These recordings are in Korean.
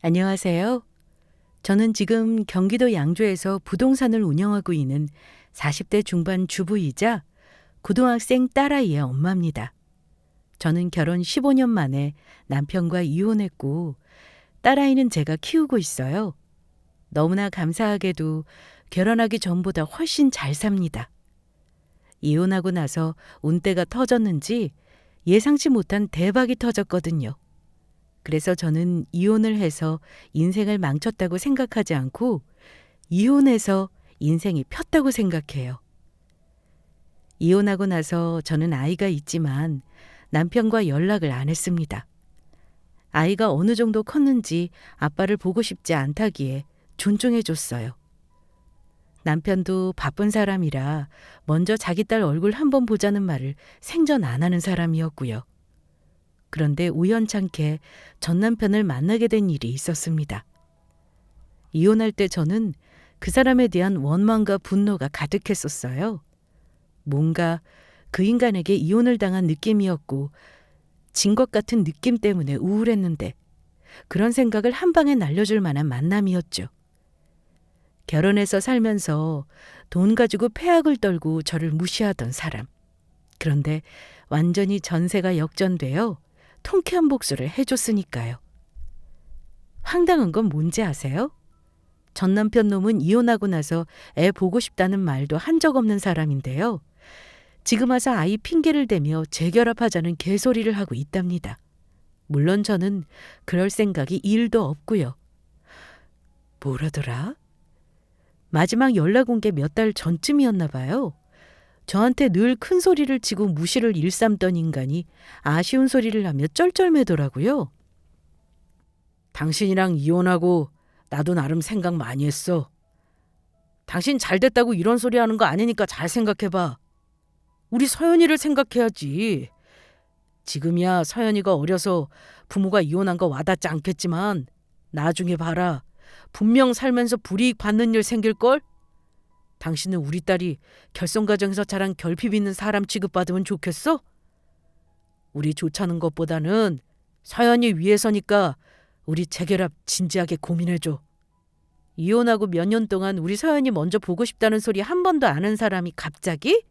안녕하세요. 저는 지금 경기도 양주에서 부동산을 운영하고 있는 40대 중반 주부이자 고등학생 딸아이의 엄마입니다. 저는 결혼 15년 만에 남편과 이혼했고 딸아이는 제가 키우고 있어요. 너무나 감사하게도 결혼하기 전보다 훨씬 잘 삽니다. 이혼하고 나서 운때가 터졌는지 예상치 못한 대박이 터졌거든요. 그래서 저는 이혼을 해서 인생을 망쳤다고 생각하지 않고 이혼해서 인생이 폈다고 생각해요. 이혼하고 나서 저는 아이가 있지만 남편과 연락을 안 했습니다. 아이가 어느 정도 컸는지 아빠를 보고 싶지 않다기에 존중해 줬어요. 남편도 바쁜 사람이라 먼저 자기 딸 얼굴 한번 보자는 말을 생전 안 하는 사람이었고요. 그런데 우연찮게 전 남편을 만나게 된 일이 있었습니다. 이혼할 때 저는 그 사람에 대한 원망과 분노가 가득했었어요. 뭔가 그 인간에게 이혼을 당한 느낌이었고 진 것 같은 느낌 때문에 우울했는데 그런 생각을 한 방에 날려줄 만한 만남이었죠. 결혼해서 살면서 돈 가지고 폐악을 떨고 저를 무시하던 사람. 그런데 완전히 전세가 역전되어 통쾌한 복수를 해줬으니까요. 황당한 건 뭔지 아세요? 전 남편 놈은 이혼하고 나서 애 보고 싶다는 말도 한 적 없는 사람인데요. 지금 와서 아이 핑계를 대며 재결합하자는 개소리를 하고 있답니다. 물론 저는 그럴 생각이 1도 없고요. 뭐라더라? 마지막 연락 온 게 몇 달 전쯤이었나 봐요. 저한테 늘 큰 소리를 치고 무시를 일삼던 인간이 아쉬운 소리를 하며 쩔쩔매더라고요. 당신이랑 이혼하고 나도 나름 생각 많이 했어. 당신 잘 됐다고 이런 소리 하는 거 아니니까 잘 생각해봐. 우리 서연이를 생각해야지. 지금이야 서연이가 어려서 부모가 이혼한 거 와닿지 않겠지만 나중에 봐라. 분명 살면서 불이익 받는 일 생길걸? 당신은 우리 딸이 결손가정에서 자란 결핍 있는 사람 취급받으면 좋겠어? 우리 좋자는 것보다는 서연이 위해서니까 우리 재결합 진지하게 고민해줘. 이혼하고 몇 년 동안 우리 서연이 먼저 보고 싶다는 소리 한 번도 안 한 사람이 갑자기?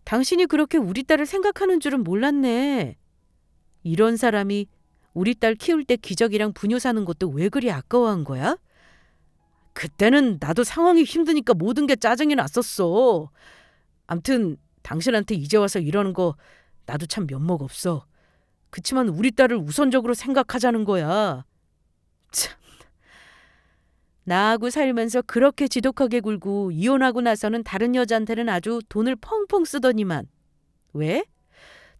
당신이 그렇게 우리 딸을 생각하는 줄은 몰랐네. 이런 사람이 우리 딸 키울 때 기저귀랑 분유 사는 것도 왜 그리 아까워한 거야? 그때는 나도 상황이 힘드니까 모든 게 짜증이 났었어. 암튼 당신한테 이제 와서 이러는 거 나도 참 면목 없어. 그치만 우리 딸을 우선적으로 생각하자는 거야. 참. 나하고 살면서 그렇게 지독하게 굴고 이혼하고 나서는 다른 여자한테는 아주 돈을 펑펑 쓰더니만. 왜?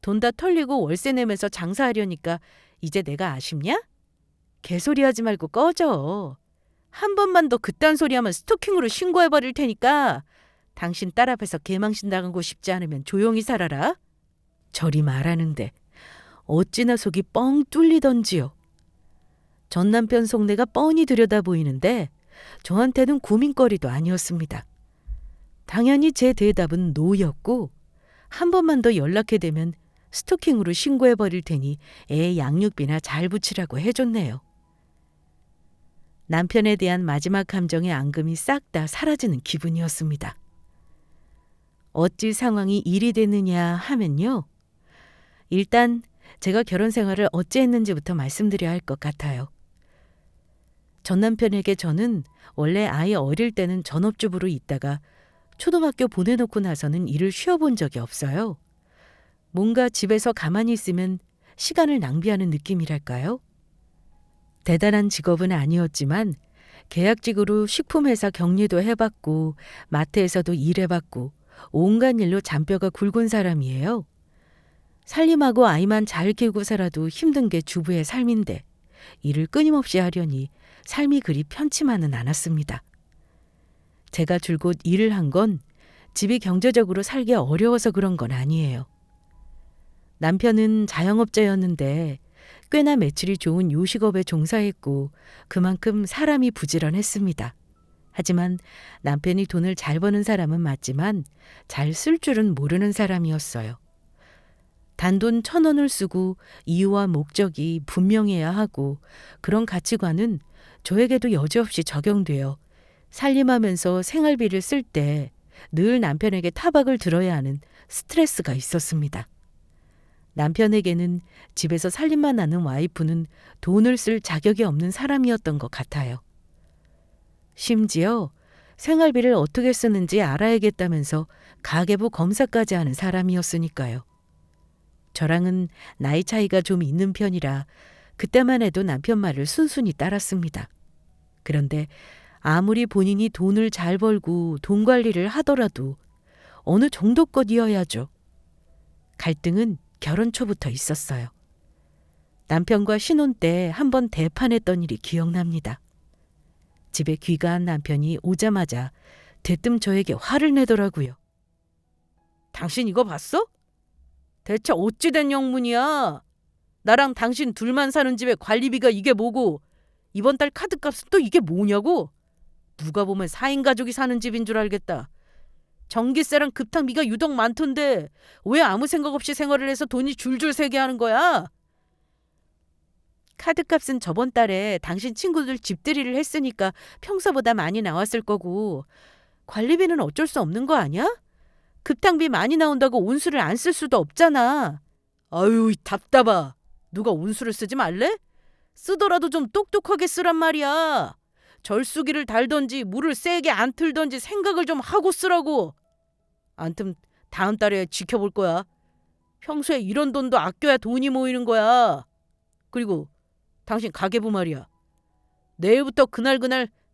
돈 다 털리고 월세 내면서 장사하려니까 이제 내가 아쉽냐? 개소리하지 말고 꺼져. 한 번만 더 그딴 소리하면 스토킹으로 신고해버릴 테니까 당신 딸 앞에서 개망신 당하고 싶지 않으면 조용히 살아라. 저리 말하는데 어찌나 속이 뻥 뚫리던지요. 전 남편 속내가 뻔히 들여다 보이는데 저한테는 고민거리도 아니었습니다. 당연히 제 대답은 노였고 한 번만 더 연락해대면 스토킹으로 신고해버릴 테니 애 양육비나 잘 붙이라고 해줬네요. 남편에 대한 마지막 감정의 앙금이 싹 다 사라지는 기분이었습니다. 어찌 상황이 일이 됐느냐 하면요. 일단 제가 결혼 생활을 어찌 했는지부터 말씀드려야 할 것 같아요. 전 남편에게 저는 원래 아이 어릴 때는 전업주부로 있다가 초등학교 보내놓고 나서는 일을 쉬어본 적이 없어요. 뭔가 집에서 가만히 있으면 시간을 낭비하는 느낌이랄까요? 대단한 직업은 아니었지만 계약직으로 식품회사 격리도 해봤고 마트에서도 일해봤고 온갖 일로 잔뼈가 굵은 사람이에요. 살림하고 아이만 잘 키우고 살아도 힘든 게 주부의 삶인데 일을 끊임없이 하려니 삶이 그리 편치만은 않았습니다. 제가 줄곧 일을 한 건 집이 경제적으로 살기 어려워서 그런 건 아니에요. 남편은 자영업자였는데 꽤나 매출이 좋은 요식업에 종사했고 그만큼 사람이 부지런했습니다. 하지만 남편이 돈을 잘 버는 사람은 맞지만 잘 쓸 줄은 모르는 사람이었어요. 단돈 1,000원을 쓰고 이유와 목적이 분명해야 하고 그런 가치관은 저에게도 여지없이 적용되어 살림하면서 생활비를 쓸 때 늘 남편에게 타박을 들어야 하는 스트레스가 있었습니다. 남편에게는 집에서 살림만 하는 와이프는 돈을 쓸 자격이 없는 사람이었던 것 같아요. 심지어 생활비를 어떻게 쓰는지 알아야겠다면서 가계부 검사까지 하는 사람이었으니까요. 저랑은 나이 차이가 좀 있는 편이라 그때만 해도 남편 말을 순순히 따랐습니다. 그런데 아무리 본인이 돈을 잘 벌고 돈 관리를 하더라도 어느 정도껏이어야죠. 갈등은 결혼 초부터 있었어요. 남편과 신혼 때 한 번 대판했던 일이 기억납니다. 집에 귀가한 남편이 오자마자 대뜸 저에게 화를 내더라고요. 당신 이거 봤어? 대체 어찌 된 영문이야? 나랑 당신 둘만 사는 집에 관리비가 이게 뭐고 이번 달 카드값은 또 이게 뭐냐고? 누가 보면 4인 가족이 사는 집인 줄 알겠다. 전기세랑 급탕비가 유독 많던데 왜 아무 생각 없이 생활을 해서 돈이 줄줄 새게 하는 거야? 카드값은 저번 달에 당신 친구들 집들이를 했으니까 평소보다 많이 나왔을 거고 관리비는 어쩔 수 없는 거 아니야? 급탕비 많이 나온다고 온수를 안 쓸 수도 없잖아. 아유, 답답하. 누가 온수를 쓰지 말래? 쓰더라도 좀 똑똑하게 쓰란 말이야. 절수기를 달던지 물을 세게 안 틀던지 생각을 좀 하고 쓰라고. 암튼 다음 달에 지켜볼 거야. 평소에 이런 돈도 아껴야 돈이 모이는 거야. 그리고 당신 가계부 말이야. 내일부터 그날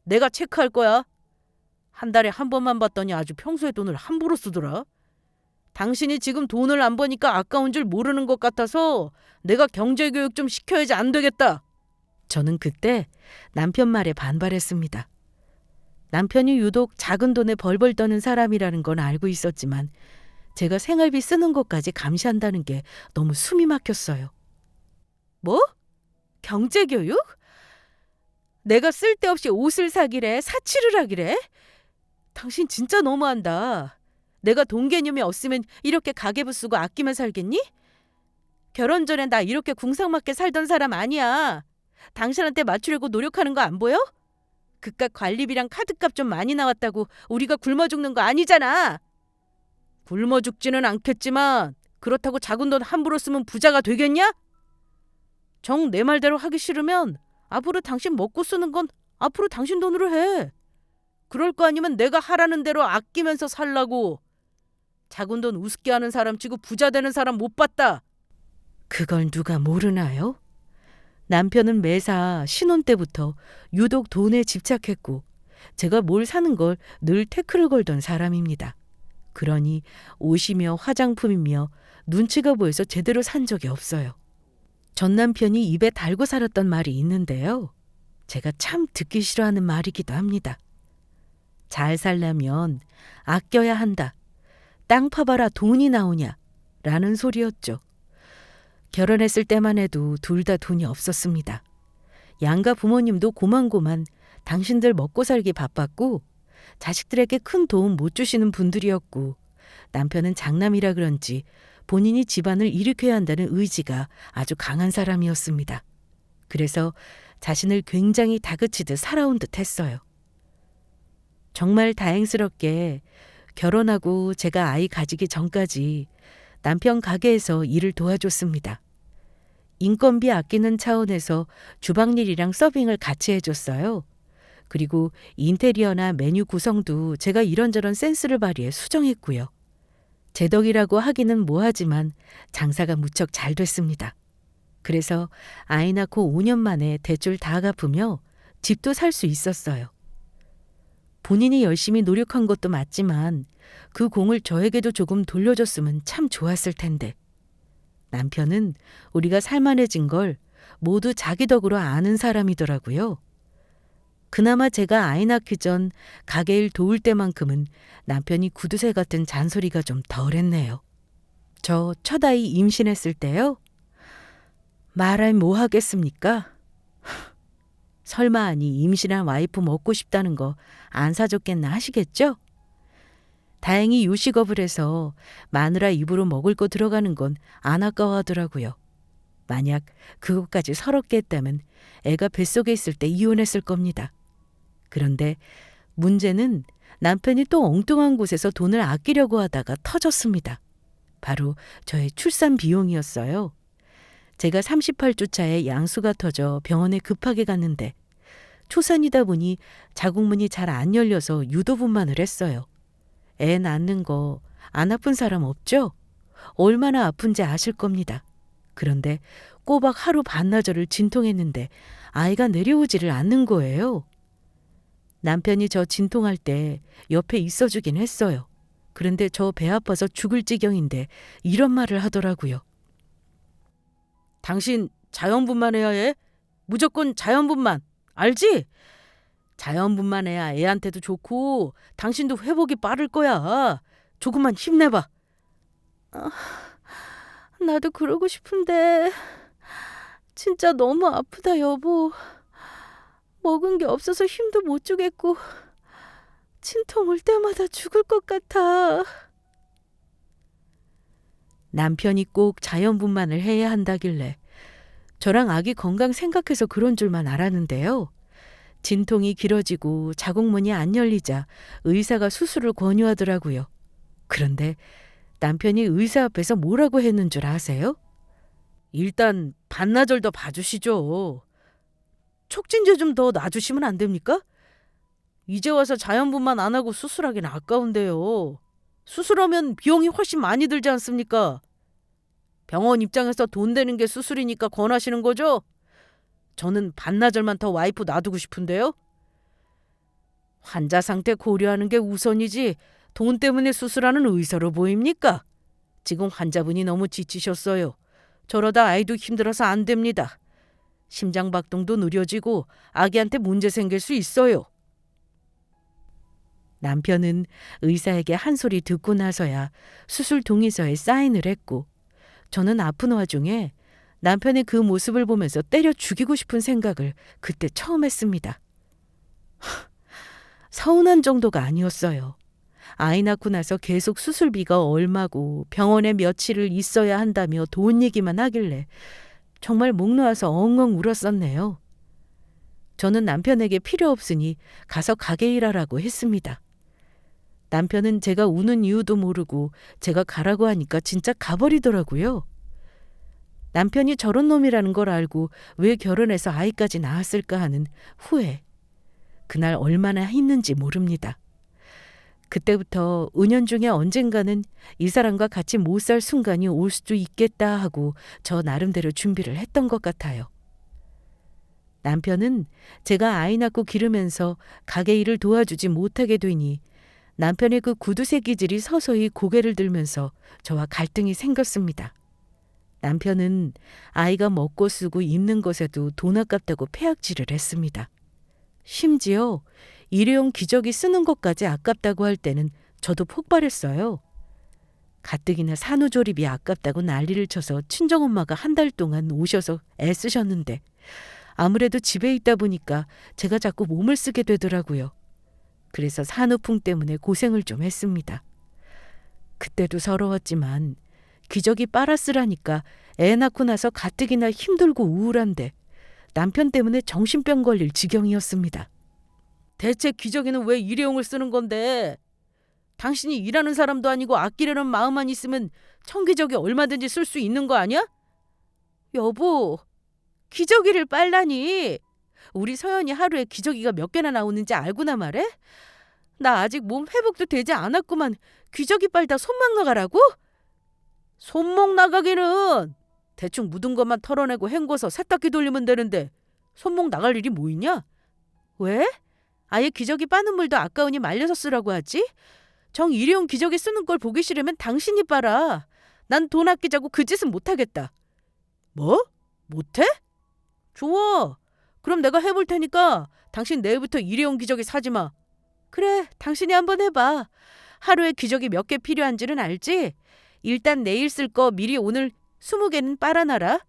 내가 체크할 거야. 한 달에 한 번만 봤더니 아주 평소에 돈을 함부로 쓰더라. 당신이 지금 돈을 안 버니까 아까운 줄 모르는 것 같아서 내가 경제교육 좀 시켜야지 안 되겠다. 저는 그때 남편 말에 반발했습니다. 남편이 유독 작은 돈에 벌벌 떠는 사람이라는 건 알고 있었지만 제가 생활비 쓰는 것까지 감시한다는 게 너무 숨이 막혔어요. 뭐? 경제교육? 내가 쓸데없이 옷을 사기래, 사치를 하기래? 당신 진짜 너무한다. 내가 돈 개념이 없으면 이렇게 가계부 쓰고 아끼며 살겠니? 결혼 전에 나 이렇게 궁상맞게 살던 사람 아니야. 당신한테 맞추려고 노력하는 거 안 보여? 그깟 관리비랑 카드값 좀 많이 나왔다고 우리가 굶어 죽는 거 아니잖아. 굶어 죽지는 않겠지만 그렇다고 작은 돈 함부로 쓰면 부자가 되겠냐? 정 내 말대로 하기 싫으면 앞으로 당신 먹고 쓰는 건 앞으로 당신 돈으로 해. 그럴 거 아니면 내가 하라는 대로 아끼면서 살라고. 작은 돈 우습게 하는 사람 치고 부자 되는 사람 못 봤다. 그걸 누가 모르나요? 남편은 매사 신혼 때부터 유독 돈에 집착했고 제가 뭘 사는 걸 늘 태클을 걸던 사람입니다. 그러니 옷이며 화장품이며 눈치가 보여서 제대로 산 적이 없어요. 전 남편이 입에 달고 살았던 말이 있는데요. 제가 참 듣기 싫어하는 말이기도 합니다. 잘 살려면 아껴야 한다. 땅 파봐라 돈이 나오냐 라는 소리였죠. 결혼했을 때만 해도 둘 다 돈이 없었습니다. 양가 부모님도 고만고만 당신들 먹고 살기 바빴고 자식들에게 큰 도움 못 주시는 분들이었고 남편은 장남이라 그런지 본인이 집안을 일으켜야 한다는 의지가 아주 강한 사람이었습니다. 그래서 자신을 굉장히 다그치듯 살아온 듯 했어요. 정말 다행스럽게 결혼하고 제가 아이 가지기 전까지 남편 가게에서 일을 도와줬습니다. 인건비 아끼는 차원에서 주방일이랑 서빙을 같이 해줬어요. 그리고 인테리어나 메뉴 구성도 제가 이런저런 센스를 발휘해 수정했고요. 제 덕이라고 하기는 뭐하지만 장사가 무척 잘 됐습니다. 그래서 아이 낳고 5년 만에 대출 다 갚으며 집도 살 수 있었어요. 본인이 열심히 노력한 것도 맞지만 그 공을 저에게도 조금 돌려줬으면 참 좋았을 텐데. 남편은 우리가 살만해진 걸 모두 자기 덕으로 아는 사람이더라고요. 그나마 제가 아이 낳기 전 가게일 도울 때만큼은 남편이 구두쇠 같은 잔소리가 좀 덜했네요. 저 첫 아이 임신했을 때요. 말할 뭐 하겠습니까? 설마 아니 임신한 와이프 먹고 싶다는 거 안 사줬겠나 하시겠죠? 다행히 요식업을 해서 마누라 입으로 먹을 거 들어가는 건 안 아까워하더라고요. 만약 그것까지 서럽게 했다면 애가 뱃속에 있을 때 이혼했을 겁니다. 그런데 문제는 남편이 또 엉뚱한 곳에서 돈을 아끼려고 하다가 터졌습니다. 바로 저의 출산 비용이었어요. 제가 38주 차에 양수가 터져 병원에 급하게 갔는데 초산이다 보니 자궁문이 잘 안 열려서 유도분만을 했어요. 애 낳는 거 안 아픈 사람 없죠? 얼마나 아픈지 아실 겁니다. 그런데 꼬박 하루 반나절을 진통했는데 아이가 내려오지를 않는 거예요. 남편이 저 진통할 때 옆에 있어주긴 했어요. 그런데 저 배 아파서 죽을 지경인데 이런 말을 하더라고요. 당신 자연분만해야 해. 무조건 자연분만. 알지? 자연분만해야 애한테도 좋고 당신도 회복이 빠를 거야. 조금만 힘내봐. 나도 그러고 싶은데 진짜 너무 아프다 여보. 먹은 게 없어서 힘도 못 주겠고 진통 올 때마다 죽을 것 같아. 남편이 꼭 자연분만을 해야 한다길래 저랑 아기 건강 생각해서 그런 줄만 알았는데요. 진통이 길어지고 자궁문이 안 열리자 의사가 수술을 권유하더라고요. 그런데 남편이 의사 앞에서 뭐라고 했는 줄 아세요? 일단 반나절 더 봐주시죠. 촉진제 좀 더 놔주시면 안 됩니까? 이제 와서 자연분만 안 하고 수술하긴 아까운데요. 수술하면 비용이 훨씬 많이 들지 않습니까? 병원 입장에서 돈 되는 게 수술이니까 권하시는 거죠? 저는 반나절만 더 와이프 놔두고 싶은데요. 환자 상태 고려하는 게 우선이지 돈 때문에 수술하는 의사로 보입니까? 지금 환자분이 너무 지치셨어요. 저러다 아이도 힘들어서 안 됩니다. 심장박동도 느려지고 아기한테 문제 생길 수 있어요. 남편은 의사에게 한 소리 듣고 나서야 수술 동의서에 사인을 했고 저는 아픈 와중에 남편의 그 모습을 보면서 때려 죽이고 싶은 생각을 그때 처음 했습니다. 서운한 정도가 아니었어요. 아이 낳고 나서 계속 수술비가 얼마고 병원에 며칠을 있어야 한다며 돈 얘기만 하길래 정말 목 놓아서 엉엉 울었었네요. 저는 남편에게 필요 없으니 가서 가게 일하라고 했습니다. 남편은 제가 우는 이유도 모르고 제가 가라고 하니까 진짜 가버리더라고요. 남편이 저런 놈이라는 걸 알고 왜 결혼해서 아이까지 낳았을까 하는 후회. 그날 얼마나 힘든지 모릅니다. 그때부터 은연중에 언젠가는 이 사람과 같이 못 살 순간이 올 수도 있겠다 하고 저 나름대로 준비를 했던 것 같아요. 남편은 제가 아이 낳고 기르면서 가게 일을 도와주지 못하게 되니 남편의 그 구두쇠 기질이 서서히 고개를 들면서 저와 갈등이 생겼습니다. 남편은 아이가 먹고 쓰고 입는 것에도 돈 아깝다고 폐악질을 했습니다. 심지어 일회용 기저귀 쓰는 것까지 아깝다고 할 때는 저도 폭발했어요. 가뜩이나 산후조리비 아깝다고 난리를 쳐서 친정엄마가 한 달 동안 오셔서 애쓰셨는데 아무래도 집에 있다 보니까 제가 자꾸 몸을 쓰게 되더라고요. 그래서 산후풍 때문에 고생을 좀 했습니다. 그때도 서러웠지만 기저귀 빨아 쓰라니까 애 낳고 나서 가뜩이나 힘들고 우울한데 남편 때문에 정신병 걸릴 지경이었습니다. 대체 기저귀는 왜 일회용을 쓰는 건데? 당신이 일하는 사람도 아니고 아끼려는 마음만 있으면 청기저귀 얼마든지 쓸 수 있는 거 아니야? 여보, 기저귀를 빨라니. 우리 서연이 하루에 기저귀가 몇 개나 나오는지 알고나 말해? 나 아직 몸 회복도 되지 않았구만 기저귀 빨다 손목 나가라고? 손목 나가기는 대충 묻은 것만 털어내고 헹궈서 세탁기 돌리면 되는데 손목 나갈 일이 뭐 있냐? 왜? 아예 기저귀 빠는 물도 아까우니 말려서 쓰라고 하지? 정 일회용 기저귀 쓰는 걸 보기 싫으면 당신이 빨아. 난 돈 아끼자고 그 짓은 못하겠다. 뭐? 못해? 좋아. 그럼 내가 해볼 테니까 당신 내일부터 일회용 기저귀 사지 마. 그래, 당신이 한번 해봐. 하루에 기저귀 몇 개 필요한지는 알지? 일단 내일 쓸 거 미리 오늘 20개는 빨아놔라.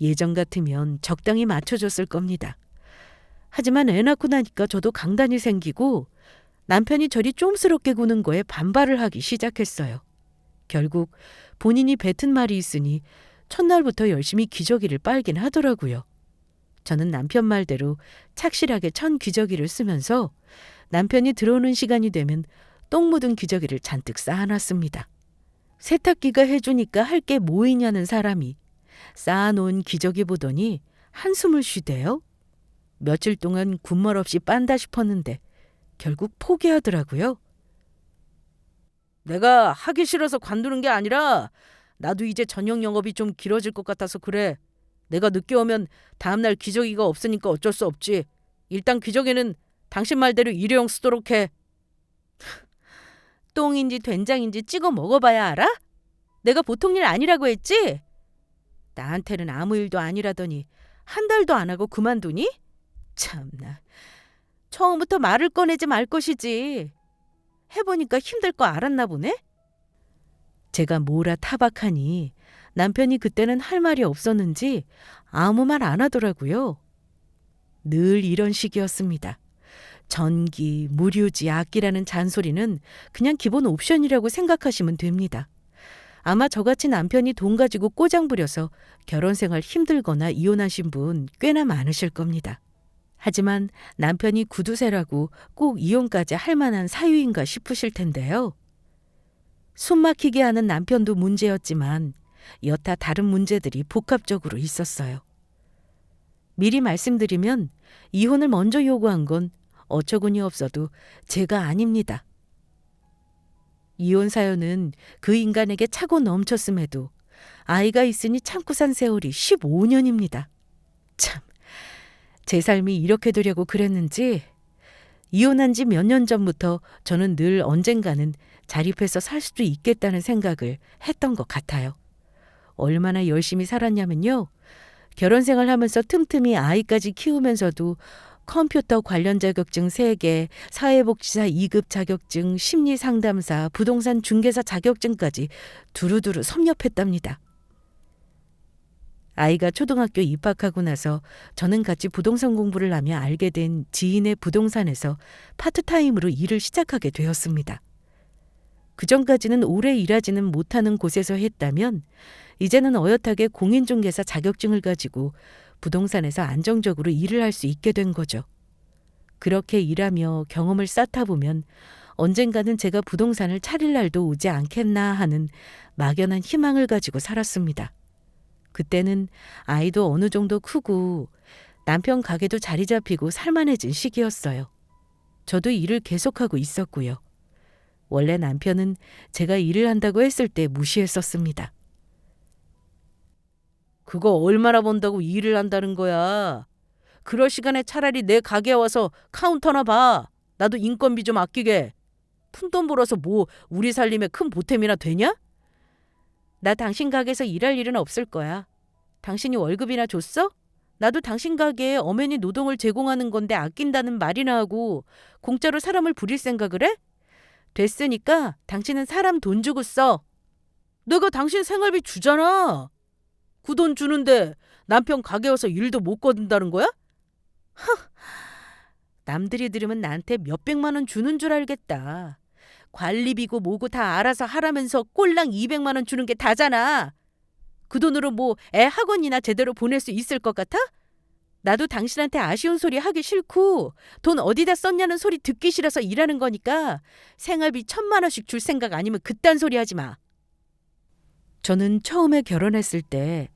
예전 같으면 적당히 맞춰줬을 겁니다. 하지만 애 낳고 나니까 저도 강단이 생기고 남편이 저리 쫌스럽게 구는 거에 반발을 하기 시작했어요. 결국 본인이 뱉은 말이 있으니 첫날부터 열심히 기저귀를 빨긴 하더라고요. 저는 남편 말대로 착실하게 천 기저귀를 쓰면서 남편이 들어오는 시간이 되면 똥 묻은 기저귀를 잔뜩 쌓아놨습니다. 세탁기가 해주니까 할 게 뭐 있냐는 사람이 쌓아놓은 기저귀 보더니 한숨을 쉬대요. 며칠 동안 군말 없이 빤다 싶었는데 결국 포기하더라고요. 내가 하기 싫어서 관두는 게 아니라 나도 이제 저녁 영업이 좀 길어질 것 같아서 그래. 내가 늦게 오면 다음날 기저귀가 없으니까 어쩔 수 없지. 일단 기저귀는 당신 말대로 일회용 쓰도록 해. 똥인지 된장인지 찍어 먹어봐야 알아? 내가 보통 일 아니라고 했지? 나한테는 아무 일도 아니라더니 한 달도 안 하고 그만두니? 참나. 처음부터 말을 꺼내지 말 것이지. 해보니까 힘들 거 알았나 보네? 제가 뭐라 타박하니 남편이 그때는 할 말이 없었는지 아무 말 안 하더라고요. 늘 이런 식이었습니다. 전기, 무료지, 악기라는 잔소리는 그냥 기본 옵션이라고 생각하시면 됩니다. 아마 저같이 남편이 돈 가지고 꼬장 부려서 결혼 생활 힘들거나 이혼하신 분 꽤나 많으실 겁니다. 하지만 남편이 구두쇠라고 꼭 이혼까지 할 만한 사유인가 싶으실 텐데요. 숨 막히게 하는 남편도 문제였지만 여타 다른 문제들이 복합적으로 있었어요. 미리 말씀드리면 이혼을 먼저 요구한 건 어처구니 없어도 제가 아닙니다. 이혼 사연은 그 인간에게 차고 넘쳤음에도 아이가 있으니 참고 산 세월이 15년입니다. 참, 제 삶이 이렇게 되려고 그랬는지 이혼한 지 몇 년 전부터 저는 늘 언젠가는 자립해서 살 수도 있겠다는 생각을 했던 것 같아요. 얼마나 열심히 살았냐면요. 결혼 생활하면서 틈틈이 아이까지 키우면서도 컴퓨터 관련 자격증 3개, 사회복지사 2급 자격증, 심리상담사, 부동산 중개사 자격증까지 두루두루 섭렵했답니다. 아이가 초등학교 입학하고 나서 저는 같이 부동산 공부를 하며 알게 된 지인의 부동산에서 파트타임으로 일을 시작하게 되었습니다. 그전까지는 오래 일하지는 못하는 곳에서 했다면 이제는 어엿하게 공인중개사 자격증을 가지고 부동산에서 안정적으로 일을 할 수 있게 된 거죠. 그렇게 일하며 경험을 쌓다 보면 언젠가는 제가 부동산을 차릴 날도 오지 않겠나 하는 막연한 희망을 가지고 살았습니다. 그때는 아이도 어느 정도 크고 남편 가게도 자리 잡히고 살만해진 시기였어요. 저도 일을 계속하고 있었고요. 원래 남편은 제가 일을 한다고 했을 때 무시했었습니다. 그거 얼마나 번다고 일을 한다는 거야. 그럴 시간에 차라리 내 가게에 와서 카운터나 봐. 나도 인건비 좀 아끼게. 푼돈 벌어서 뭐 우리 살림에 큰 보탬이나 되냐? 나 당신 가게에서 일할 일은 없을 거야. 당신이 월급이나 줬어? 나도 당신 가게에 엄연히 노동을 제공하는 건데 아낀다는 말이나 하고 공짜로 사람을 부릴 생각을 해? 됐으니까 당신은 사람 돈 주고 써. 내가 당신 생활비 주잖아. 그 돈 주는데 남편 가게 와서 일도 못 거둔다는 거야? 하, 남들이 들으면 나한테 몇백만 원 주는 줄 알겠다. 관리비고 뭐고 다 알아서 하라면서 꼴랑 200만 원 주는 게 다잖아. 그 돈으로 뭐 애 학원이나 제대로 보낼 수 있을 것 같아? 나도 당신한테 아쉬운 소리 하기 싫고 돈 어디다 썼냐는 소리 듣기 싫어서 일하는 거니까 생활비 1,000만 원씩 줄 생각 아니면 그딴 소리 하지 마. 저는 처음에 결혼했을 때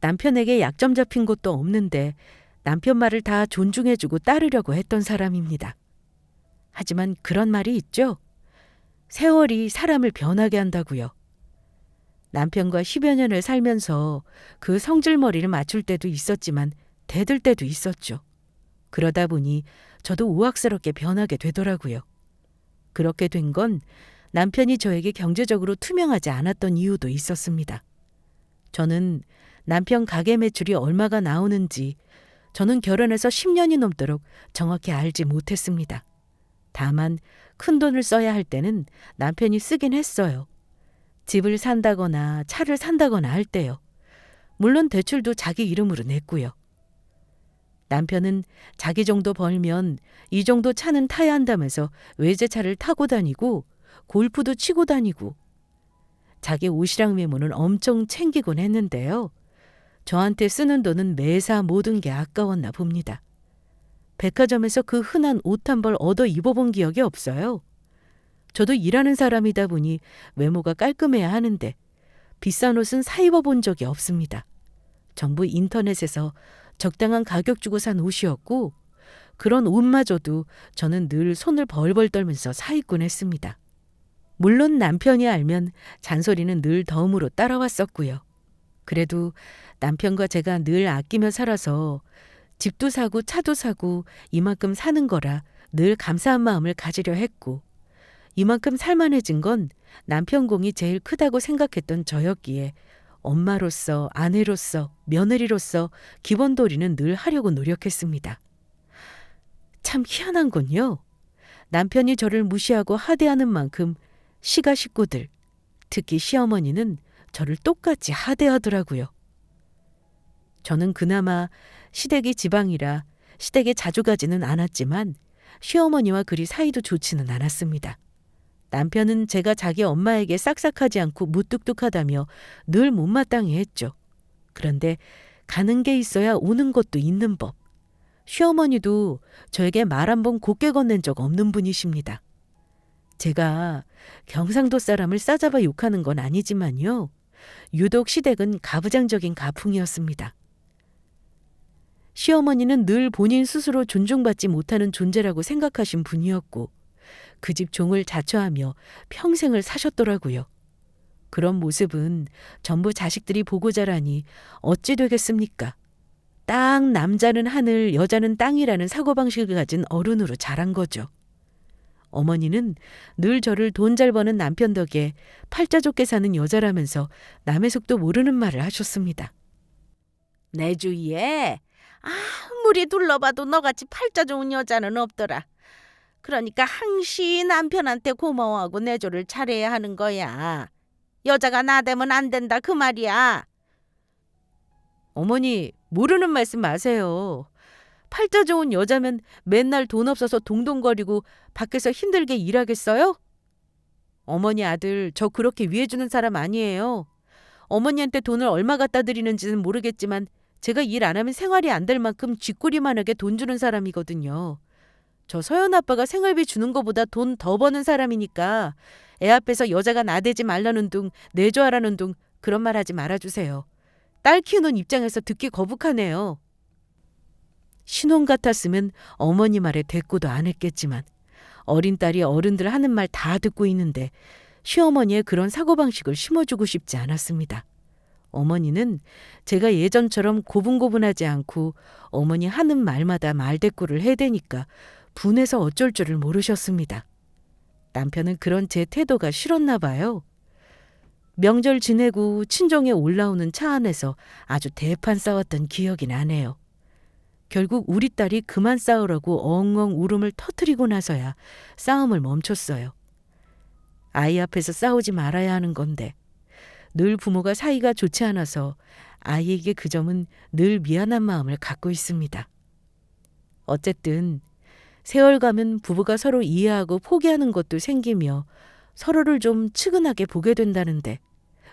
남편에게 약점 잡힌 것도 없는데 남편 말을 다 존중해주고 따르려고 했던 사람입니다. 하지만 그런 말이 있죠. 세월이 사람을 변하게 한다고요. 남편과 10여 년을 살면서 그 성질머리를 맞출 때도 있었지만 대들 때도 있었죠. 그러다 보니 저도 우악스럽게 변하게 되더라고요. 그렇게 된 건 남편이 저에게 경제적으로 투명하지 않았던 이유도 있었습니다. 저는 남편 가게 매출이 얼마가 나오는지 저는 결혼해서 10년이 넘도록 정확히 알지 못했습니다. 다만 큰 돈을 써야 할 때는 남편이 쓰긴 했어요. 집을 산다거나 차를 산다거나 할 때요. 물론 대출도 자기 이름으로 냈고요. 남편은 자기 정도 벌면 이 정도 차는 타야 한다면서 외제차를 타고 다니고 골프도 치고 다니고 자기 옷이랑 외모는 엄청 챙기곤 했는데요. 저한테 쓰는 돈은 매사 모든 게 아까웠나 봅니다. 백화점에서 그 흔한 옷 한 벌 얻어 입어본 기억이 없어요. 저도 일하는 사람이다 보니 외모가 깔끔해야 하는데 비싼 옷은 사 입어본 적이 없습니다. 전부 인터넷에서 적당한 가격 주고 산 옷이었고 그런 옷마저도 저는 늘 손을 벌벌 떨면서 사 입곤 했습니다. 물론 남편이 알면 잔소리는 늘 덤으로 따라왔었고요. 그래도 남편과 제가 늘 아끼며 살아서 집도 사고 차도 사고 이만큼 사는 거라 늘 감사한 마음을 가지려 했고 이만큼 살만해진 건 남편 공이 제일 크다고 생각했던 저였기에 엄마로서 아내로서 며느리로서 기본 도리는 늘 하려고 노력했습니다. 참 희한한군요. 남편이 저를 무시하고 하대하는 만큼 시가 식구들, 특히 시어머니는 저를 똑같이 하대하더라고요. 저는 그나마 시댁이 지방이라 시댁에 자주 가지는 않았지만 시어머니와 그리 사이도 좋지는 않았습니다. 남편은 제가 자기 엄마에게 싹싹하지 않고 무뚝뚝하다며 늘 못마땅해 했죠. 그런데 가는 게 있어야 오는 것도 있는 법. 시어머니도 저에게 말 한 번 곱게 건넨 적 없는 분이십니다. 제가 경상도 사람을 싸잡아 욕하는 건 아니지만요. 유독 시댁은 가부장적인 가풍이었습니다. 시어머니는 늘 본인 스스로 존중받지 못하는 존재라고 생각하신 분이었고 그 집 종을 자처하며 평생을 사셨더라고요. 그런 모습은 전부 자식들이 보고 자라니 어찌 되겠습니까? 딱 남자는 하늘, 여자는 땅이라는 사고방식을 가진 어른으로 자란 거죠. 어머니는 늘 저를 돈 잘 버는 남편 덕에 팔자 좋게 사는 여자라면서 남의 속도 모르는 말을 하셨습니다. 내 주위에 아무리 둘러봐도 너같이 팔자 좋은 여자는 없더라. 그러니까 항시 남편한테 고마워하고 내조를 잘해야 하는 거야. 여자가 나대면 안 된다 그 말이야. 어머니, 모르는 말씀 마세요. 팔자 좋은 여자면 맨날 돈 없어서 동동거리고 밖에서 힘들게 일하겠어요? 어머니 아들, 저 그렇게 위해주는 사람 아니에요. 어머니한테 돈을 얼마 갖다 드리는지는 모르겠지만 제가 일 안 하면 생활이 안 될 만큼 쥐꼬리만하게 돈 주는 사람이거든요. 저 서연 아빠가 생활비 주는 거보다 돈 더 버는 사람이니까 애 앞에서 여자가 나대지 말라는 둥, 내조하라는 둥 그런 말 하지 말아주세요. 딸 키우는 입장에서 듣기 거북하네요. 신혼 같았으면 어머니 말에 대꾸도 안 했겠지만 어린 딸이 어른들 하는 말 다 듣고 있는데 시어머니의 그런 사고방식을 심어주고 싶지 않았습니다. 어머니는 제가 예전처럼 고분고분하지 않고 어머니 하는 말마다 말대꾸를 해대니까 분해서 어쩔 줄을 모르셨습니다. 남편은 그런 제 태도가 싫었나 봐요. 명절 지내고 친정에 올라오는 차 안에서 아주 대판 싸웠던 기억이 나네요. 결국 우리 딸이 그만 싸우라고 엉엉 울음을 터뜨리고 나서야 싸움을 멈췄어요. 아이 앞에서 싸우지 말아야 하는 건데 늘 부모가 사이가 좋지 않아서 아이에게 그 점은 늘 미안한 마음을 갖고 있습니다. 어쨌든 세월 가면 부부가 서로 이해하고 포기하는 것도 생기며 서로를 좀 측은하게 보게 된다는데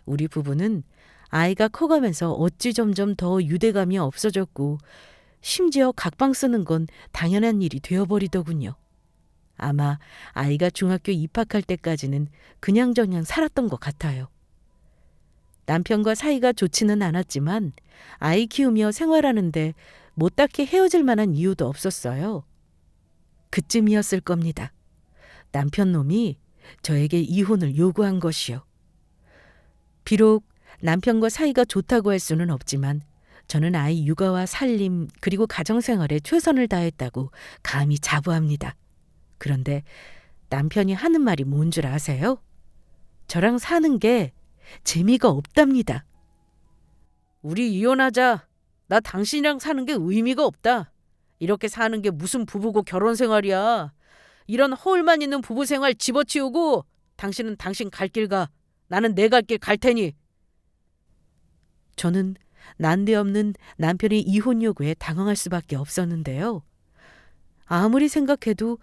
우리 부부는 아이가 커가면서 어찌 점점 더 유대감이 없어졌고 심지어 각방 쓰는 건 당연한 일이 되어버리더군요. 아마 아이가 중학교 입학할 때까지는 그냥저냥 살았던 것 같아요. 남편과 사이가 좋지는 않았지만 아이 키우며 생활하는데 못 딱히 헤어질 만한 이유도 없었어요. 그쯤이었을 겁니다. 남편 놈이 저에게 이혼을 요구한 것이요. 비록 남편과 사이가 좋다고 할 수는 없지만 저는 아이 육아와 살림 그리고 가정생활에 최선을 다했다고 감히 자부합니다. 그런데 남편이 하는 말이 뭔 줄 아세요? 저랑 사는 게 재미가 없답니다. 우리 이혼하자. 나 당신이랑 사는 게 의미가 없다. 이렇게 사는 게 무슨 부부고 결혼 생활이야. 이런 허울만 있는 부부 생활 집어치우고 당신은 당신 갈 길 가. 나는 내 갈 길 갈 테니. 저는 난데없는 남편의 이혼 요구에 당황할 수밖에 없었는데요. 아무리 생각해도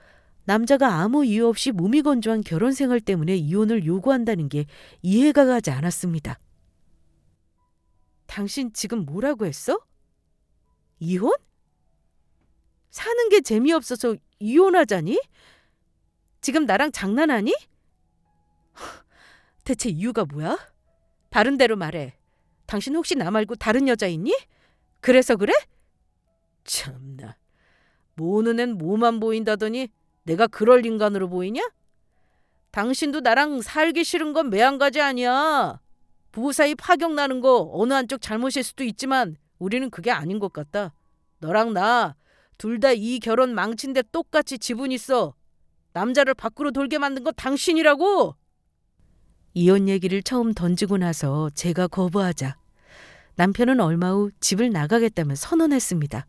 남자가 아무 이유 없이 무미건조한 결혼 생활 때문에 이혼을 요구한다는 게 이해가 가지 않았습니다. 당신 지금 뭐라고 했어? 이혼? 사는 게 재미없어서 이혼하자니? 지금 나랑 장난하니? 대체 이유가 뭐야? 다른 데로 말해. 당신 혹시 나 말고 다른 여자 있니? 그래서 그래? 참나. 모는 앤 뭐만 보인다더니 내가 그럴 인간으로 보이냐? 당신도 나랑 살기 싫은 건 매한가지 아니야. 부부 사이 파격 나는 거 어느 한쪽 잘못일 수도 있지만 우리는 그게 아닌 것 같다. 너랑 나 둘 다 이 결혼 망친 데 똑같이 지분 있어. 남자를 밖으로 돌게 만든 건 당신이라고. 이혼 얘기를 처음 던지고 나서 제가 거부하자 남편은 얼마 후 집을 나가겠다며 선언했습니다.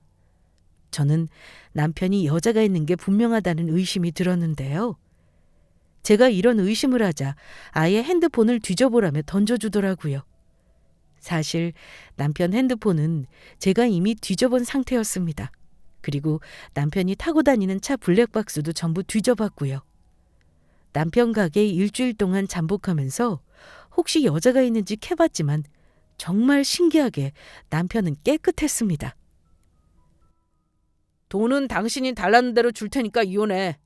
저는 남편이 여자가 있는 게 분명하다는 의심이 들었는데요. 제가 이런 의심을 하자 아예 핸드폰을 뒤져보라며 던져주더라고요. 사실 남편 핸드폰은 제가 이미 뒤져본 상태였습니다. 그리고 남편이 타고 다니는 차 블랙박스도 전부 뒤져봤고요. 남편 가게에 일주일 동안 잠복하면서 혹시 여자가 있는지 캐봤지만 정말 신기하게 남편은 깨끗했습니다. 돈은 당신이 달라는 대로 줄 테니까 이혼해.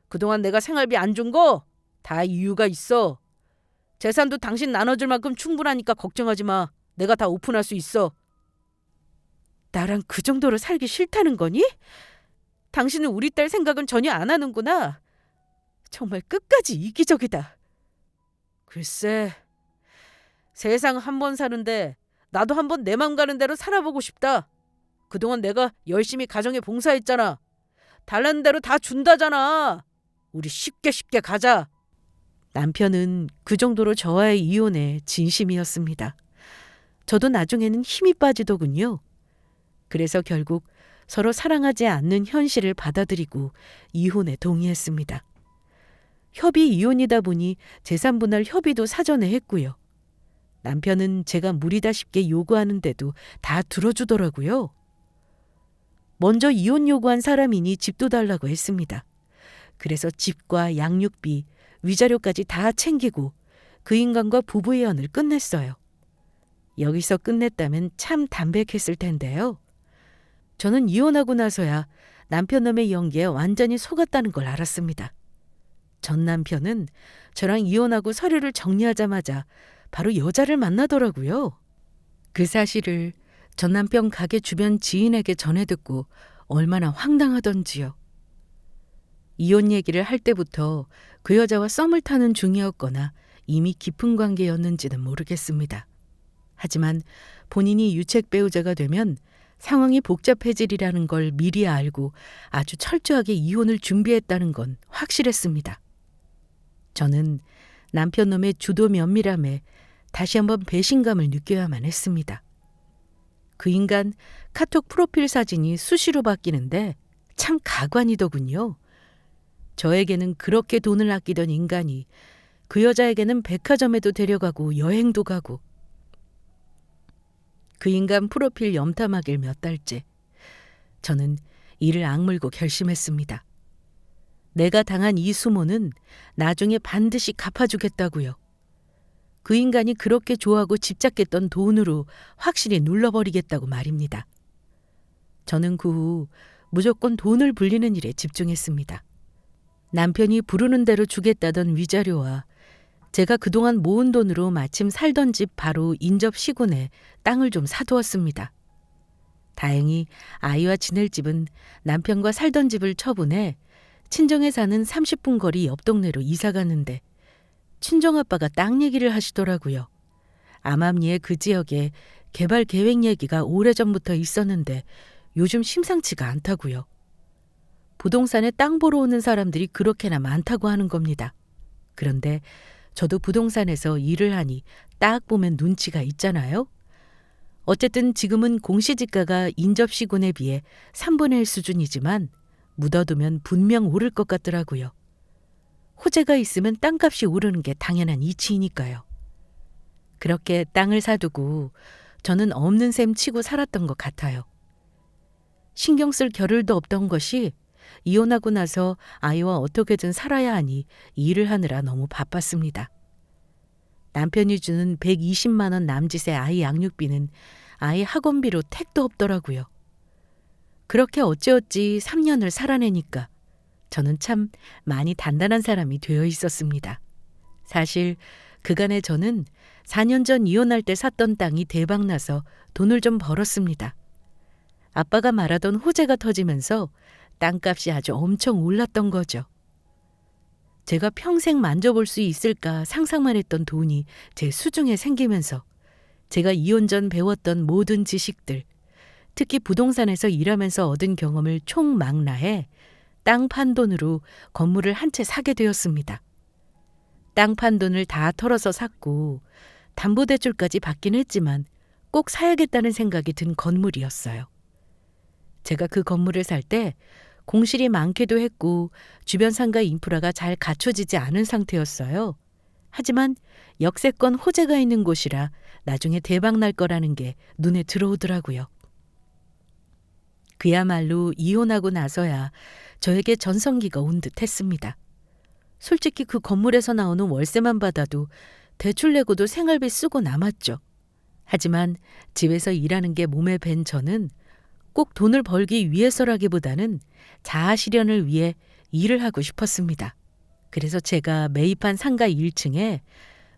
그동안 내가 생활비 안 준 거 다 이유가 있어. 재산도 당신 나눠줄 만큼 충분하니까 걱정하지 마. 내가 다 오픈할 수 있어. 나랑 그 정도로 살기 싫다는 거니? 당신은 우리 딸 생각은 전혀 안 하는구나. 정말 끝까지 이기적이다. 글쎄, 세상 한 번 사는데 나도 한번 내 맘 가는 대로 살아보고 싶다. 그동안 내가 열심히 가정에 봉사했잖아. 달라는 대로 다 준다잖아. 우리 쉽게 가자. 남편은 그 정도로 저와의 이혼에 진심이었습니다. 저도 나중에는 힘이 빠지더군요. 그래서 결국 서로 사랑하지 않는 현실을 받아들이고 이혼에 동의했습니다. 협의 이혼이다 보니 재산분할 협의도 사전에 했고요. 남편은 제가 무리다 싶게 요구하는데도 다 들어주더라고요. 먼저 이혼 요구한 사람이니 집도 달라고 했습니다. 그래서 집과 양육비, 위자료까지 다 챙기고 그 인간과 부부의 연을 끝냈어요. 여기서 끝냈다면 참 담백했을 텐데요. 저는 이혼하고 나서야 남편 놈의 연기에 완전히 속았다는 걸 알았습니다. 전 남편은 저랑 이혼하고 서류를 정리하자마자 바로 여자를 만나더라고요. 그 사실을 전 남편 가게 주변 지인에게 전해 듣고 얼마나 황당하던지요. 이혼 얘기를 할 때부터 그 여자와 썸을 타는 중이었거나 이미 깊은 관계였는지는 모르겠습니다. 하지만 본인이 유책 배우자가 되면 상황이 복잡해지리라는 걸 미리 알고 아주 철저하게 이혼을 준비했다는 건 확실했습니다. 저는 남편 놈의 주도 면밀함에 다시 한번 배신감을 느껴야만 했습니다. 그 인간 카톡 프로필 사진이 수시로 바뀌는데 참 가관이더군요. 저에게는 그렇게 돈을 아끼던 인간이 그 여자에게는 백화점에도 데려가고 여행도 가고 그 인간 프로필 염탐하길 몇 달째 저는 이를 악물고 결심했습니다. 내가 당한 이 수모는 나중에 반드시 갚아주겠다고요. 그 인간이 그렇게 좋아하고 집착했던 돈으로 확실히 눌러버리겠다고 말입니다. 저는 그 후 무조건 돈을 불리는 일에 집중했습니다. 남편이 부르는 대로 주겠다던 위자료와 제가 그동안 모은 돈으로 마침 살던 집 바로 인접 시군에 땅을 좀 사두었습니다. 다행히 아이와 지낼 집은 남편과 살던 집을 처분해 친정에 사는 30분 거리 옆 동네로 이사 갔는데 친정아빠가 땅 얘기를 하시더라고요. 암암리의 그 지역에 개발 계획 얘기가 오래전부터 있었는데 요즘 심상치가 않다고요. 부동산에 땅 보러 오는 사람들이 그렇게나 많다고 하는 겁니다. 그런데 저도 부동산에서 일을 하니 딱 보면 눈치가 있잖아요. 어쨌든 지금은 공시지가가 인접시군에 비해 3분의 1 수준이지만 묻어두면 분명 오를 것 같더라고요. 호재가 있으면 땅값이 오르는 게 당연한 이치이니까요. 그렇게 땅을 사두고 저는 없는 셈 치고 살았던 것 같아요. 신경 쓸 겨를도 없던 것이 이혼하고 나서 아이와 어떻게든 살아야 하니 일을 하느라 너무 바빴습니다. 남편이 주는 120만 원 남짓의 아이 양육비는 아이 학원비로 택도 없더라고요. 그렇게 어찌어찌 3년을 살아내니까 저는 참 많이 단단한 사람이 되어 있었습니다. 사실 그간에 저는 4년 전 이혼할 때 샀던 땅이 대박나서 돈을 좀 벌었습니다. 아빠가 말하던 호재가 터지면서 땅값이 아주 엄청 올랐던 거죠. 제가 평생 만져볼 수 있을까 상상만 했던 돈이 제 수중에 생기면서 제가 이혼 전 배웠던 모든 지식들, 특히 부동산에서 일하면서 얻은 경험을 총망라해 땅 판 돈으로 건물을 한 채 사게 되었습니다. 땅 판 돈을 다 털어서 샀고 담보대출까지 받긴 했지만 꼭 사야겠다는 생각이 든 건물이었어요. 제가 그 건물을 살 때 공실이 많기도 했고 주변 상가 인프라가 잘 갖춰지지 않은 상태였어요. 하지만 역세권 호재가 있는 곳이라 나중에 대박 날 거라는 게 눈에 들어오더라고요. 그야말로 이혼하고 나서야 저에게 전성기가 온 듯 했습니다. 솔직히 그 건물에서 나오는 월세만 받아도 대출 내고도 생활비 쓰고 남았죠. 하지만 집에서 일하는 게 몸에 밴 저는 꼭 돈을 벌기 위해서라기보다는 자아 실현을 위해 일을 하고 싶었습니다. 그래서 제가 매입한 상가 1층에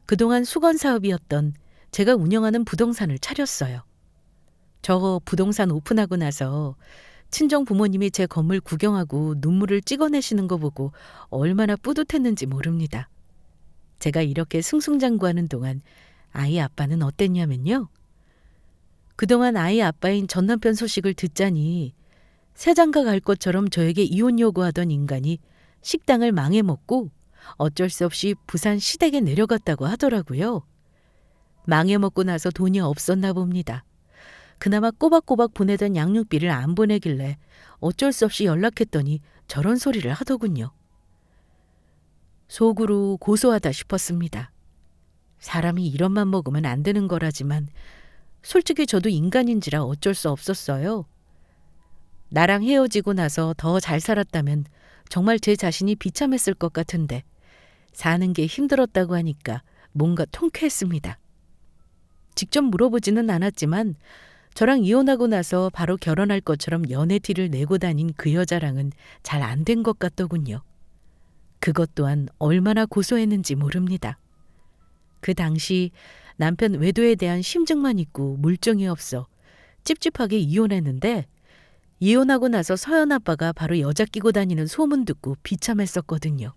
그동안 수건 사업이었던 제가 운영하는 부동산을 차렸어요. 저 부동산 오픈하고 나서 친정 부모님이 제 건물 구경하고 눈물을 찍어내시는 거 보고 얼마나 뿌듯했는지 모릅니다. 제가 이렇게 승승장구하는 동안 아이 아빠는 어땠냐면요. 그동안 아이 아빠인 전 남편 소식을 듣자니 새장가 갈 것처럼 저에게 이혼 요구하던 인간이 식당을 망해먹고 어쩔 수 없이 부산 시댁에 내려갔다고 하더라고요. 망해먹고 나서 돈이 없었나 봅니다. 그나마 꼬박꼬박 보내던 양육비를 안 보내길래 어쩔 수 없이 연락했더니 저런 소리를 하더군요. 속으로 고소하다 싶었습니다. 사람이 이런 맘 먹으면 안 되는 거라지만 솔직히 저도 인간인지라 어쩔 수 없었어요. 나랑 헤어지고 나서 더 잘 살았다면 정말 제 자신이 비참했을 것 같은데 사는 게 힘들었다고 하니까 뭔가 통쾌했습니다. 직접 물어보지는 않았지만 저랑 이혼하고 나서 바로 결혼할 것처럼 연애 티를 내고 다닌 그 여자랑은 잘 안 된 것 같더군요. 그것 또한 얼마나 고소했는지 모릅니다. 그 당시 남편 외도에 대한 심증만 있고 물증이 없어 찝찝하게 이혼했는데 이혼하고 나서 서연 아빠가 바로 여자 끼고 다니는 소문 듣고 비참했었거든요.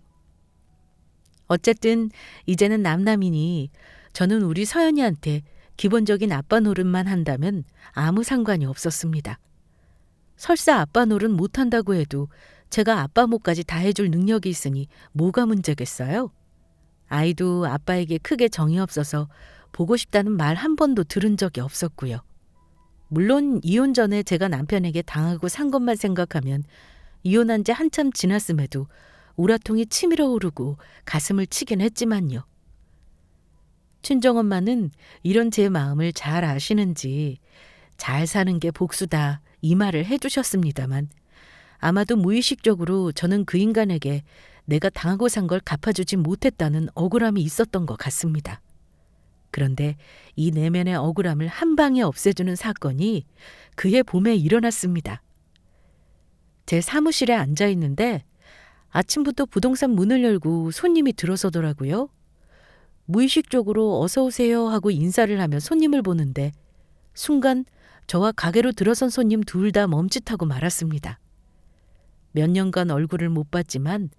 어쨌든 이제는 남남이니 저는 우리 서연이한테 기본적인 아빠 노릇만 한다면 아무 상관이 없었습니다. 설사 아빠 노릇 못한다고 해도 제가 아빠 몫까지 다 해줄 능력이 있으니 뭐가 문제겠어요? 아이도 아빠에게 크게 정이 없어서 보고 싶다는 말 한 번도 들은 적이 없었고요. 물론 이혼 전에 제가 남편에게 당하고 산 것만 생각하면 이혼한 지 한참 지났음에도 우라통이 치밀어 오르고 가슴을 치긴 했지만요. 친정엄마는 이런 제 마음을 잘 아시는지 잘 사는 게 복수다 이 말을 해주셨습니다만 아마도 무의식적으로 저는 그 인간에게 내가 당하고 산 걸 갚아주지 못했다는 억울함이 있었던 것 같습니다. 그런데 이 내면의 억울함을 한 방에 없애주는 사건이 그해 봄에 일어났습니다. 제 사무실에 앉아 있는데 아침부터 부동산 문을 열고 손님이 들어서더라고요. 무의식적으로 어서 오세요 하고 인사를 하며 손님을 보는데 순간 저와 가게로 들어선 손님 둘 다 멈칫하고 말았습니다. 몇 년간 얼굴을 못 봤지만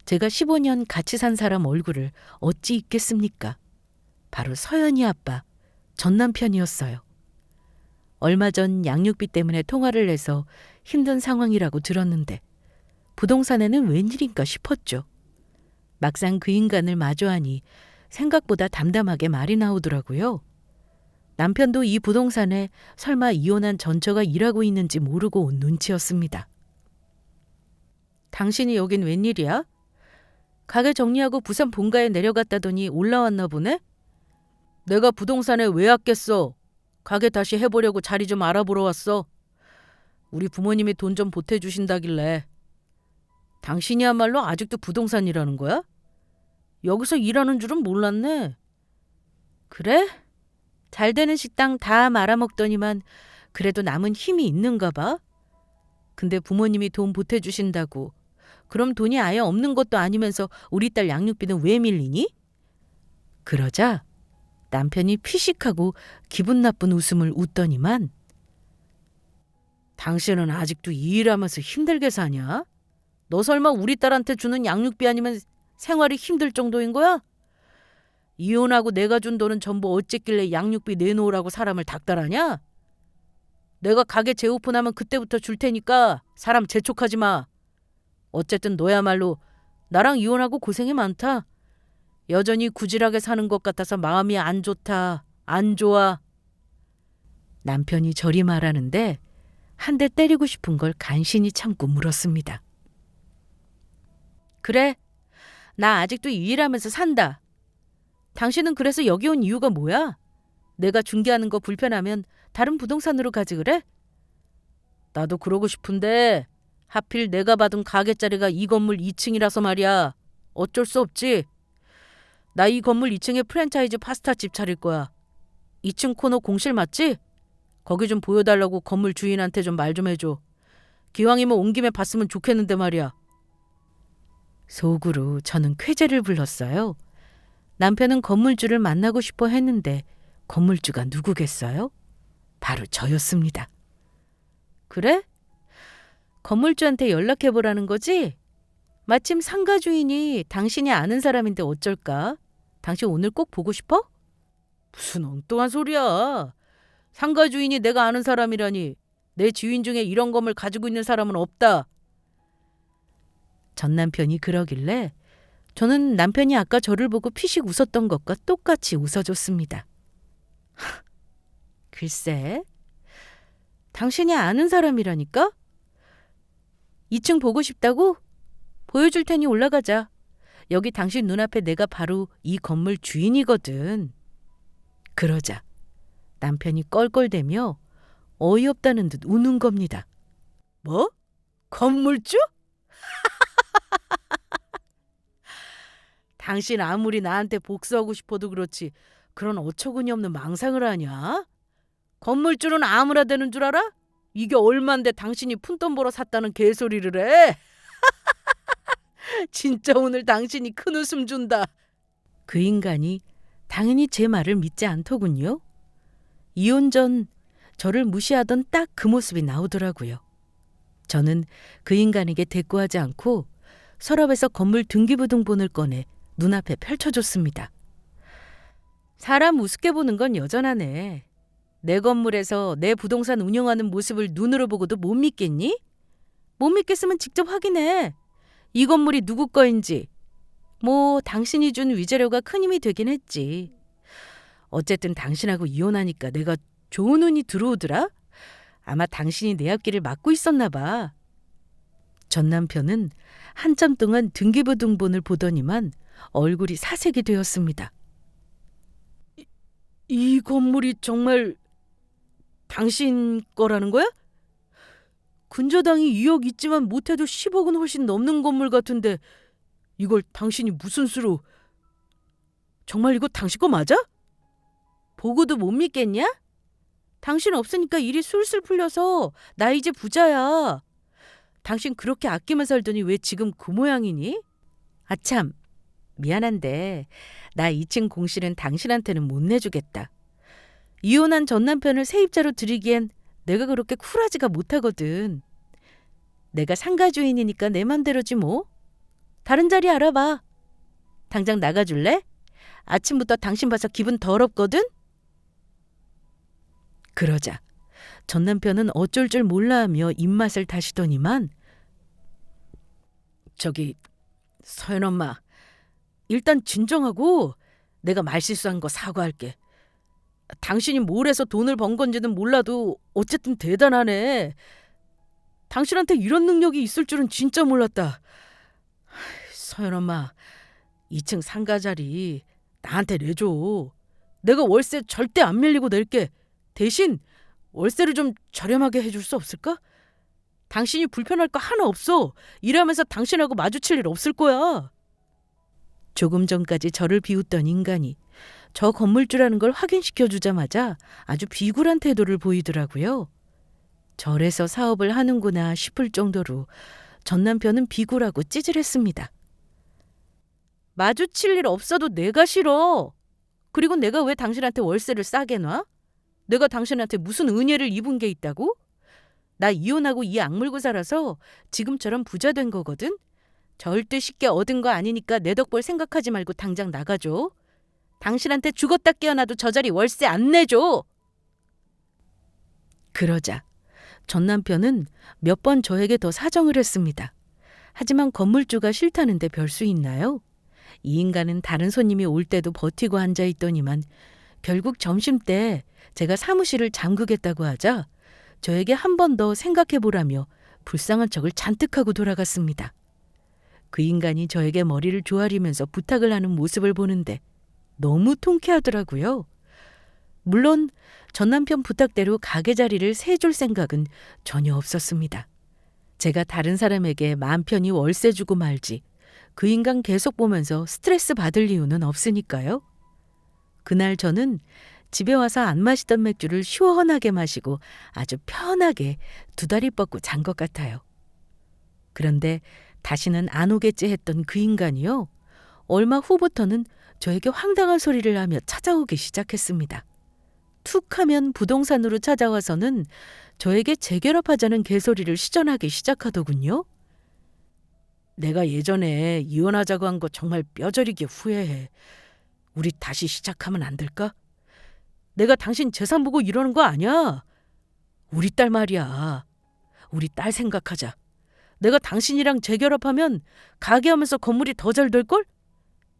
제가 15년 같이 산 사람 얼굴을 어찌 잊겠습니까? 바로 서연이 아빠, 전 남편이었어요. 얼마 전 양육비 때문에 통화를 해서 힘든 상황이라고 들었는데 부동산에는 웬일인가 싶었죠. 막상 그 인간을 마주하니 생각보다 담담하게 말이 나오더라고요. 남편도 이 부동산에 설마 이혼한 전처가 일하고 있는지 모르고 온 눈치였습니다. 당신이 여긴 웬일이야? 가게 정리하고 부산 본가에 내려갔다더니 올라왔나 보네? 내가 부동산에 왜 왔겠어? 가게 다시 해보려고 자리 좀 알아보러 왔어. 우리 부모님이 돈 좀 보태주신다길래. 당신이야말로 아직도 부동산 일하는 거야? 여기서 일하는 줄은 몰랐네. 그래? 잘 되는 식당 다 말아먹더니만 그래도 남은 힘이 있는가 봐. 근데 부모님이 돈 보태주신다고. 그럼 돈이 아예 없는 것도 아니면서 우리 딸 양육비는 왜 밀리니? 그러자 남편이 피식하고 기분 나쁜 웃음을 웃더니만 당신은 아직도 이 일하면서 힘들게 사냐? 너 설마 우리 딸한테 주는 양육비 아니면 생활이 힘들 정도인 거야? 이혼하고 내가 준 돈은 전부 어쨌길래 양육비 내놓으라고 사람을 닥달하냐? 내가 가게 재오픈하면 그때부터 줄 테니까 사람 재촉하지 마. 어쨌든 너야말로 나랑 이혼하고 고생이 많다. 여전히 구질하게 사는 것 같아서 마음이 안 좋다. 안 좋아. 남편이 저리 말하는데 한 대 때리고 싶은 걸 간신히 참고 물었습니다. 그래, 나 아직도 이 일하면서 산다. 당신은 그래서 여기 온 이유가 뭐야? 내가 중개하는 거 불편하면 다른 부동산으로 가지 그래? 나도 그러고 싶은데 하필 내가 받은 가게자리가 이 건물 2층이라서 말이야. 어쩔 수 없지. 나 이 건물 2층에 프랜차이즈 파스타집 차릴 거야. 2층 코너 공실 맞지? 거기 좀 보여달라고 건물 주인한테 좀 말 좀 해줘. 기왕이면 온 김에 봤으면 좋겠는데 말이야. 속으로 저는 쾌재를 불렀어요. 남편은 건물주를 만나고 싶어 했는데 건물주가 누구겠어요? 바로 저였습니다. 그래? 건물주한테 연락해보라는 거지? 마침 상가 주인이 당신이 아는 사람인데 어쩔까? 당신 오늘 꼭 보고 싶어? 무슨 엉뚱한 소리야. 상가 주인이 내가 아는 사람이라니. 내 지인 중에 이런 건물 가지고 있는 사람은 없다. 전 남편이 그러길래 저는 남편이 아까 저를 보고 피식 웃었던 것과 똑같이 웃어줬습니다. 글쎄, 당신이 아는 사람이라니까? 2층 보고 싶다고? 보여줄 테니 올라가자. 여기 당신 눈앞에 내가 바로 이 건물 주인이거든. 그러자 남편이 껄껄대며 어이없다는 듯 우는 겁니다. 뭐? 건물주? 당신 아무리 나한테 복수하고 싶어도 그렇지 그런 어처구니 없는 망상을 하냐? 건물주는 아무나 되는 줄 알아? 이게 얼만데 당신이 푼돈 벌어 샀다는 개소리를 해? 진짜 오늘 당신이 큰 웃음 준다. 그 인간이 당연히 제 말을 믿지 않더군요. 이혼 전 저를 무시하던 딱 그 모습이 나오더라고요. 저는 그 인간에게 대꾸하지 않고 서랍에서 건물 등기부등본을 꺼내 눈앞에 펼쳐줬습니다. 사람 우습게 보는 건 여전하네. 내 건물에서 내 부동산 운영하는 모습을 눈으로 보고도 못 믿겠니? 못 믿겠으면 직접 확인해. 이 건물이 누구 거인지. 뭐 당신이 준 위자료가 큰 힘이 되긴 했지. 어쨌든 당신하고 이혼하니까 내가 좋은 운이 들어오더라. 아마 당신이 내 앞길을 막고 있었나 봐. 전 남편은 한참 동안 등기부등본을 보더니만 얼굴이 사색이 되었습니다. 이 건물이 정말 당신 거라는 거야? 근저당이 2억 있지만 못해도 10억은 훨씬 넘는 건물 같은데 이걸 당신이 무슨 수로... 정말 이거 당신 거 맞아? 보고도 못 믿겠냐? 당신 없으니까 일이 술술 풀려서 나 이제 부자야. 당신 그렇게 아끼며 살더니 왜 지금 그 모양이니? 아참, 미안한데 나 2층 공실은 당신한테는 못 내주겠다. 이혼한 전 남편을 세입자로 들이기엔 내가 그렇게 쿨하지가 못하거든. 내가 상가 주인이니까 내 맘대로지 뭐. 다른 자리 알아봐. 당장 나가줄래? 아침부터 당신 봐서 기분 더럽거든? 그러자 전 남편은 어쩔 줄 몰라하며 입맛을 다시더니만 저기 서연 엄마 일단 진정하고 내가 말실수한 거 사과할게. 당신이 뭘 해서 돈을 번 건지는 몰라도 어쨌든 대단하네. 당신한테 이런 능력이 있을 줄은 진짜 몰랐다. 서연 엄마 2층 상가 자리 나한테 내줘. 내가 월세 절대 안 밀리고 낼게. 대신 월세를 좀 저렴하게 해줄 수 없을까? 당신이 불편할 거 하나 없어. 일하면서 당신하고 마주칠 일 없을 거야. 조금 전까지 저를 비웃던 인간이 저 건물주라는 걸 확인시켜 주자마자 아주 비굴한 태도를 보이더라고요. 저래서 사업을 하는구나 싶을 정도로 전 남편은 비굴하고 찌질했습니다. 마주칠 일 없어도 내가 싫어. 그리고 내가 왜 당신한테 월세를 싸게 놔? 내가 당신한테 무슨 은혜를 입은 게 있다고? 나 이혼하고 이 악물고 살아서 지금처럼 부자 된 거거든? 절대 쉽게 얻은 거 아니니까 내 덕 볼 생각하지 말고 당장 나가줘. 당신한테 죽었다 깨어나도 저 자리 월세 안 내줘. 그러자 전 남편은 몇 번 저에게 더 사정을 했습니다. 하지만 건물주가 싫다는데 별 수 있나요? 이 인간은 다른 손님이 올 때도 버티고 앉아있더니만 결국 점심때 제가 사무실을 잠그겠다고 하자 저에게 한 번 더 생각해보라며 불쌍한 척을 잔뜩 하고 돌아갔습니다. 그 인간이 저에게 머리를 조아리면서 부탁을 하는 모습을 보는데 너무 통쾌하더라고요. 물론 전 남편 부탁대로 가게 자리를 세줄 생각은 전혀 없었습니다. 제가 다른 사람에게 마음 편히 월세 주고 말지 그 인간 계속 보면서 스트레스 받을 이유는 없으니까요. 그날 저는 집에 와서 안 마시던 맥주를 시원하게 마시고 아주 편하게 두 다리 뻗고 잔 것 같아요. 그런데 다시는 안 오겠지 했던 그 인간이요. 얼마 후부터는 저에게 황당한 소리를 하며 찾아오기 시작했습니다. 툭 하면 부동산으로 찾아와서는 저에게 재결합하자는 개소리를 시전하기 시작하더군요. 내가 예전에 이혼하자고 한 거 정말 뼈저리게 후회해. 우리 다시 시작하면 안 될까? 내가 당신 재산 보고 이러는 거 아니야. 우리 딸 말이야. 우리 딸 생각하자. 내가 당신이랑 재결합하면 가게 하면서 건물이 더 잘 될걸?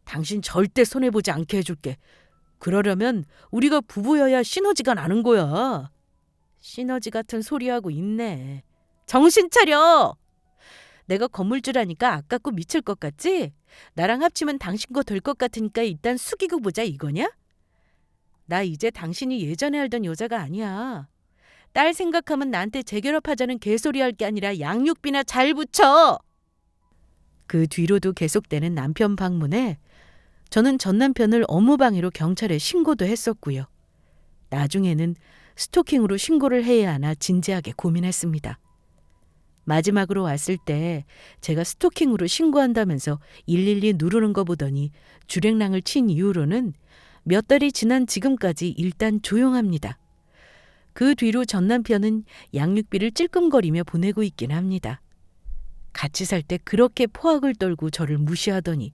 당신 절대 손해보지 않게 해줄게. 그러려면 우리가 부부여야 시너지가 나는 거야. 시너지 같은 소리하고 있네. 정신 차려! 내가 건물주라니까 아깝고 미칠 것 같지? 나랑 합치면 당신 거 될 것 같으니까 일단 숙이고 보자 이거냐? 나 이제 당신이 예전에 알던 여자가 아니야. 딸 생각하면 나한테 재결합하자는 개소리 할 게 아니라 양육비나 잘 붙여. 그 뒤로도 계속되는 남편 방문에 저는 전 남편을 업무방해로 경찰에 신고도 했었고요. 나중에는 스토킹으로 신고를 해야 하나 진지하게 고민했습니다. 마지막으로 왔을 때 제가 스토킹으로 신고한다면서 112 누르는 거 보더니 주랭랑을 친 이후로는 몇 달이 지난 지금까지 일단 조용합니다. 그 뒤로 전 남편은 양육비를 찔끔거리며 보내고 있긴 합니다. 같이 살 때 그렇게 포악을 떨고 저를 무시하더니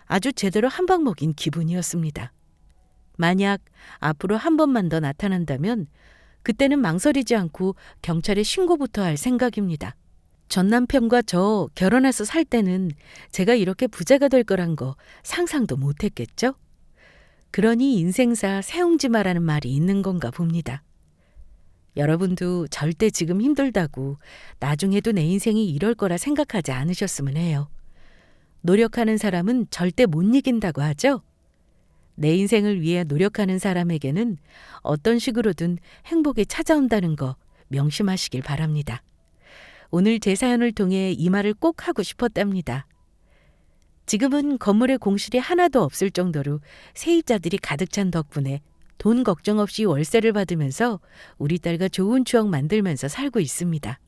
아주 제대로 한 방 먹인 기분이었습니다. 만약 앞으로 한 번만 더 나타난다면 그때는 망설이지 않고 경찰에 신고부터 할 생각입니다. 전 남편과 저 결혼해서 살 때는 제가 이렇게 부자가 될 거란 거 상상도 못했겠죠? 그러니 인생사 세웅지마라는 말이 있는 건가 봅니다. 여러분도 절대 지금 힘들다고 나중에도 내 인생이 이럴 거라 생각하지 않으셨으면 해요. 노력하는 사람은 절대 못 이긴다고 하죠? 내 인생을 위해 노력하는 사람에게는 어떤 식으로든 행복이 찾아온다는 거 명심하시길 바랍니다. 오늘 제 사연을 통해 이 말을 꼭 하고 싶었답니다. 지금은 건물에 공실이 하나도 없을 정도로 세입자들이 가득 찬 덕분에 돈 걱정 없이 월세를 받으면서 우리 딸과 좋은 추억 만들면서 살고 있습니다.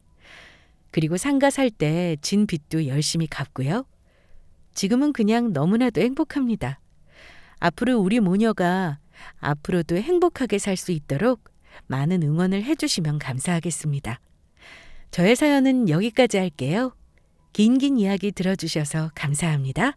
그리고 상가 살 때 진 빚도 열심히 갚고요. 지금은 그냥 너무나도 행복합니다. 앞으로 우리 모녀가 앞으로도 행복하게 살 수 있도록 많은 응원을 해주시면 감사하겠습니다. 저의 사연은 여기까지 할게요. 긴 이야기 들어주셔서 감사합니다.